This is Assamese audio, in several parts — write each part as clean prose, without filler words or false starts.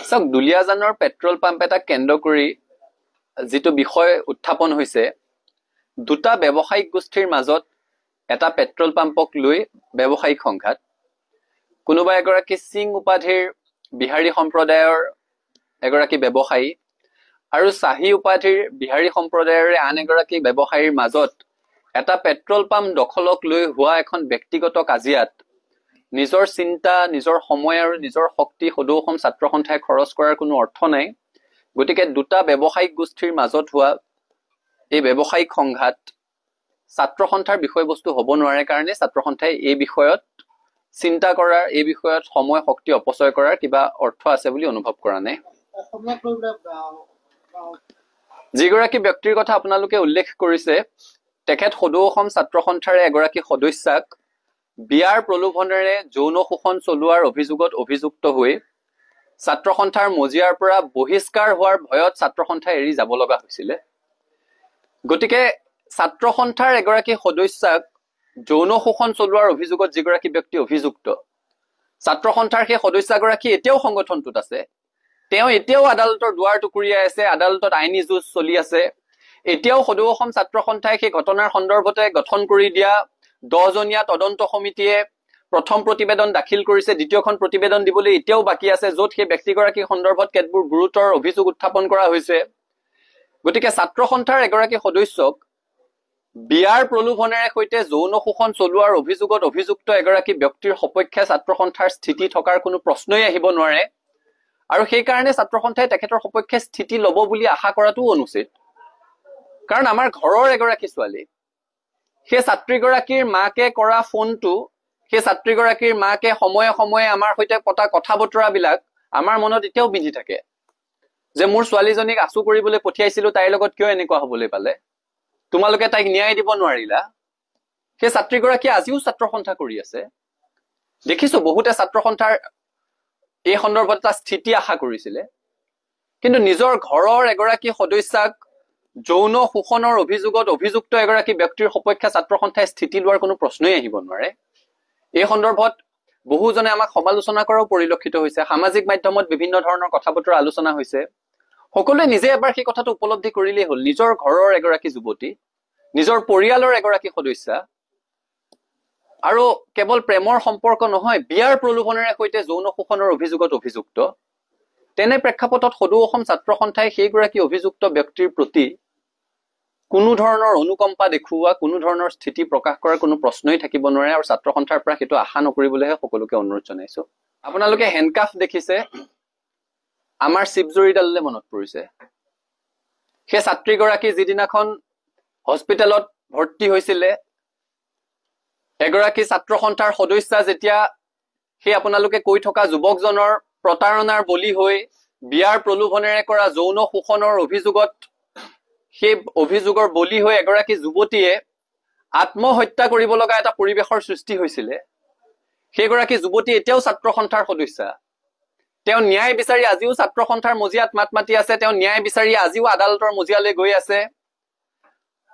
চাওক, দুলিয়াজানৰ পেট্ৰল পাম্প এটা কেন্দ্ৰ কৰি যিটো বিষয় উত্থাপন হৈছে, দুটা ব্যৱসায়িক গোষ্ঠীৰ মাজত এটা পেট্ৰল পাম্পক লৈ ব্যৱসায়িক সংঘাত। কোনোবা এগৰাকী সিং উপাধিৰ বিহাৰী সম্প্ৰদায়ৰ এগৰাকী ব্যৱসায়ী আৰু চাহি উপাধিৰ বিহাৰী সম্প্ৰদায়ৰে আন এগৰাকী ব্যৱসায়ীৰ মাজত এটা পেট্ৰল পাম্প দখলক লৈ হোৱা এখন ব্যক্তিগত কাজিয়াত নিজৰ চিন্তা, নিজৰ সময় আৰু নিজৰ শক্তি সদৌ অসম ছাত্ৰ সন্থাই খৰচ কৰাৰ কোনো অৰ্থ নাই। গতিকে দুটা ব্যৱসায়িক গোষ্ঠীৰ মাজত হোৱা এই ব্যৱসায়িক সংঘাত ছাত্ৰ সন্থাৰ বিষয়বস্তু হ'ব নোৱাৰে কাৰণে ছাত্ৰ সন্থাই এই বিষয়ত চিন্তা কৰাৰ, এই বিষয়ত সময় শক্তি অপচয় কৰাৰ কিবা অৰ্থ আছে বুলি অনুভৱ কৰা নাই। যিগৰাকী ব্যক্তিৰ কথা আপোনালোকে উল্লেখ কৰিছে, তেখেত সদৌ অসম ছাত্ৰ সন্থাৰে এগৰাকী সদস্যাক বিয়াৰ প্ৰলোভনেৰে যৌন শোষণ চলোৱাৰ অভিযোগত অভিযুক্ত হৈ ছাত্ৰ সন্থাৰ মজিয়াৰ পৰা বহিষ্কাৰ হোৱাৰ ভয়ত ছাত্ৰ সন্থাই এৰি যাব লগা হৈছিলে। গতিকে ছাত্ৰ সন্থাৰ এগৰাকী সদস্যাক যৌন শোষণ চলোৱাৰ অভিযোগত যিগৰাকী ব্যক্তি অভিযুক্ত, ছাত্ৰ সন্থাৰ সেই সদস্যগৰাকী এতিয়াও সংগঠনটোত আছে। তেওঁ এতিয়াও আদালতৰ দুৱাৰ টুকুৰিয়াই আছে, আদালতত আইনী যুঁজ চলি আছে। এতিয়াও সদৌ অসম ছাত্ৰ সন্থাই সেই ঘটনাৰ সন্দৰ্ভতে গঠন কৰি দিয়া 10জনীয়া তদন্ত সমিতিয়ে প্ৰথম প্ৰতিবেদন দাখিল কৰিছে, দ্বিতীয়খন প্ৰতিবেদন দিবলৈ এতিয়াও বাকী আছে, য'ত সেই ব্যক্তিগৰাকীৰ সন্দৰ্ভত কেতবোৰ গুৰুতৰ অভিযোগ উত্থাপন কৰা হৈছে। গতিকে ছাত্ৰ সন্থাৰ এগৰাকী সদস্যক বিয়াৰ প্ৰলোভনেৰে সৈতে যৌন শোষণ চলোৱাৰ অভিযোগত অভিযুক্ত এগৰাকী ব্যক্তিৰ সপক্ষে ছাত্ৰ সন্থাৰ স্থিতি থকাৰ কোনো প্ৰশ্নই আহিব নোৱাৰে আৰু সেইকাৰণে ছাত্ৰ সন্থাই তেখেতৰ সপক্ষে স্থিতি ল'ব বুলি আশা কৰাটো অনুচিত। কাৰণ আমাৰ ঘৰৰ এগৰাকী ছোৱালী, সেই ছাত্ৰীগৰাকীৰ মাকে কৰা ফোনটো, সেই ছাত্ৰীগৰাকীৰ মাকে সময়ে সময়ে আমাৰ সৈতে পতা কথা বতৰাবিলাক আমাৰ মনত এতিয়াও বিধি থাকে যে মোৰ ছোৱালীজনীক আচু কৰিবলৈ পঠিয়াইছিলো, তাইৰ লগত কিয় এনেকুৱা হবলৈ পালে, তোমালোকে তাইক ন্যায় দিব নোৱাৰিলা। সেই ছাত্ৰীগৰাকী আজিও ছাত্ৰ সন্থা কৰি আছে। দেখিছো বহুতে ছাত্ৰ সন্থাৰ এই সন্দৰ্ভত এটা স্থিতি আশা কৰিছিলে, কিন্তু নিজৰ ঘৰৰ এগৰাকী সদস্যাক যৌন শোষণৰ অভিযোগত অভিযুক্ত এগৰাকী ব্যক্তিৰ সপক্ষে ছাত্ৰ সন্থাই স্থিতি লোৱাৰ কোনো প্ৰশ্নই আহিব নোৱাৰে। এই সন্দৰ্ভত বহুজনে আমাক সমালোচনা কৰাও পৰিলক্ষিত হৈছে। সামাজিক মাধ্যমত বিভিন্ন ধৰণৰ কথা বতৰা আলোচনা হৈছে। সকলোৱে নিজে এবাৰ সেই কথাটো উপলব্ধি কৰিলেই হ'ল, নিজৰ ঘৰৰ এগৰাকী যুৱতী, নিজৰ পৰিয়ালৰ এগৰাকী সদস্যা, আৰু কেৱল প্ৰেমৰ সম্পৰ্ক নহয়, বিয়াৰ প্ৰলোভনেৰে সৈতে যৌন শোষণৰ অভিযোগত অভিযুক্ত। তেনে প্ৰেক্ষাপটত সদৌ অসম ছাত্ৰ সন্থাই সেইগৰাকী অভিযুক্ত ব্যক্তিৰ প্ৰতি কোনো ধৰণৰ অনুকম্পা দেখুওৱা, কোনো ধৰণৰ স্থিতি প্ৰকাশ কৰাৰ কোনো প্ৰশ্নই থাকিব নোৱাৰে আৰু ছাত্ৰ সন্থাৰ পৰা সেইটো আশা নকৰিবলৈহে সকলোকে অনুৰোধ জনাইছো। আপোনালোকে হেণ্ডকাফ দেখিছে, আমাৰ শিৱজৰীডাললৈ মনত পৰিছে। সেই ছাত্ৰীগৰাকী যিদিনাখন হস্পিটেলত ভৰ্তি হৈছিলে, এগৰাকী ছাত্ৰ সন্থাৰ সদস্যা যেতিয়া সেই আপোনালোকে কৈ থকা যুৱকজনৰ প্ৰতাৰণাৰ বলি হৈ বিয়াৰ প্ৰলোভনেৰে কৰা যৌন শোষণৰ অভিযোগত, সেই অভিযোগৰ বলি হৈ এগৰাকী যুৱতীয়ে আত্মহত্যা কৰিব লগা এটা পৰিৱেশৰ সৃষ্টি হৈছিলে, সেইগৰাকী যুৱতী এতিয়াও ছাত্ৰ সন্থাৰ সদস্যা। তেওঁ ন্যায় বিচাৰি আজিও ছাত্ৰ সন্থাৰ মজিয়াত মাত মাতি আছে, তেওঁ ন্যায় বিচাৰি আজিও আদালতৰ মজিয়ালৈ গৈ আছে,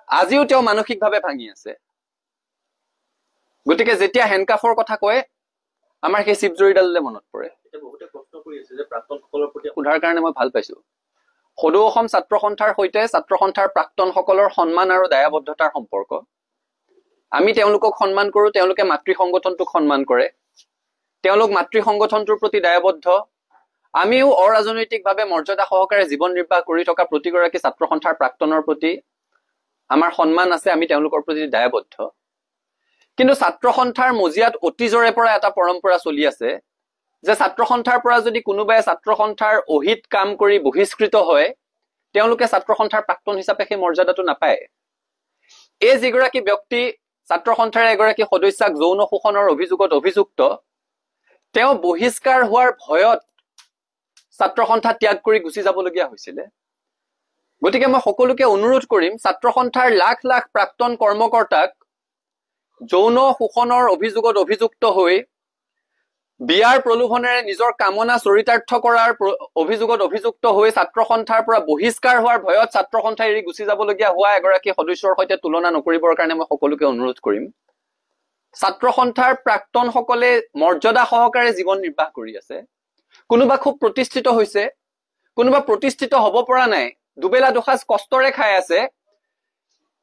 আজিও তেওঁ মানসিকভাৱে ভাঙি আছে। গতিকে যেতিয়া হেণ্ডকাফৰ কথা কয়, আমাৰ সেই শিৱজৰীডাললৈ মনত পৰে। সোধাৰ কাৰণে মই ভাল পাইছো। সদৌ অসম ছাত্ৰ সন্থাৰ সৈতে ছাত্ৰ সন্থাৰ প্ৰাক্তনসকলৰ সন্মান আৰু দায়বদ্ধতাৰ সম্পৰ্ক। আমি তেওঁলোকক সন্মান কৰো, তেওঁলোকে মাতৃ সংগঠনটোক সন্মান কৰে, তেওঁলোক মাতৃ সংগঠনটোৰ প্ৰতি দায়বদ্ধ। আমিও অৰাজনৈতিকভাৱে মৰ্যাদা সহকাৰে জীৱন নিৰ্বাহ কৰি থকা প্ৰতিগৰাকী ছাত্ৰ সন্থাৰ প্ৰাক্তনৰ প্ৰতি আমাৰ সন্মান আছে, আমি তেওঁলোকৰ প্ৰতি দায়বদ্ধ। কিন্তু ছাত্ৰ সন্থাৰ মজিয়াত অতীজৰে পৰা এটা পৰম্পৰা চলি আছে যে ছাত্ৰ সন্থাৰ পৰা যদি কোনোবাই ছাত্ৰ সন্থাৰ অহিত কাম কৰি বহিষ্কৃত হয়, তেওঁলোকে ছাত্ৰ সন্থাৰ প্ৰাক্তন হিচাপে সেই মৰ্যাদাটো নাপায়। এই যিগৰাকী ব্যক্তি ছাত্ৰ সন্থাৰ এগৰাকী সদস্যাক যৌন শোষণৰ অভিযোগত অভিযুক্ত, তেওঁ বহিষ্কাৰ হোৱাৰ ভয়ত ছাত্ৰ সন্থা ত্যাগ কৰি গুচি যাবলগীয়া হৈছিলে। গতিকে মই সকলোকে অনুৰোধ কৰিম, ছাত্ৰ সন্থাৰ লাখ লাখ প্ৰাক্তন কৰ্মকৰ্তাক যৌন শোষণৰ অভিযোগত অভিযুক্ত হৈ বিয়াৰ প্ৰলোভনেৰে নিজৰ কামনা চৰিতাৰ্থ কৰাৰ অভিযোগত অভিযুক্ত হৈ ছাত্ৰ সন্থাৰ পৰা বহিষ্কাৰ হোৱাৰ ভয়ত ছাত্ৰ সন্থা এৰি গুচি যাবলগীয়া হোৱা এগৰাকী সদস্যৰ সৈতে তুলনা নকৰিবৰ কাৰণে মই সকলোকে অনুৰোধ কৰিম। ছাত্ৰ সন্থাৰ প্ৰাক্তনসকলে মৰ্যাদা সহকাৰে জীৱন নিৰ্বাহ কৰি আছে, কোনোবা খুব প্ৰতিষ্ঠিত হৈছে, কোনোবা প্ৰতিষ্ঠিত হ'ব পৰা নাই, দুবেলা দুসাঁজ কষ্টৰে খাই আছে,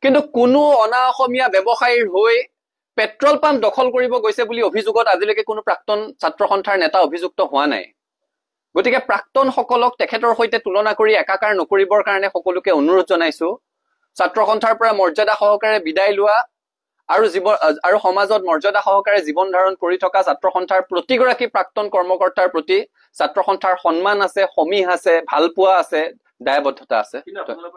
কিন্তু কোনো অনা অসমীয়া ব্যৱসায়ীৰ হৈ পেট্ৰল পাম্প দখল কৰিব গৈছে বুলি অভিযোগত আজিলৈকে কোনো প্ৰাক্তন ছাত্ৰ সন্থাৰ নেতা অভিযুক্ত হোৱা নাই। গতিকে প্ৰাক্তন সকলক তেখেতৰ সৈতে তুলনা কৰি একাকাৰ নকৰিবৰ কাৰণে সকলোকে অনুৰোধ জনাইছো। ছাত্ৰ সন্থাৰ পৰা মৰ্যাদা সহকাৰে বিদায় লোৱা আৰু সমাজত মৰ্যাদা সহকাৰে জীৱন ধাৰণ কৰি থকা ছাত্ৰ সন্থাৰ প্ৰতিগৰাকী প্ৰাক্তন কৰ্মকৰ্তাৰ প্ৰতি ছাত্ৰ সন্থাৰ সন্মান আছে, সমীহ আছে, ভালপোৱা আছে, দায়বদ্ধতা আছে।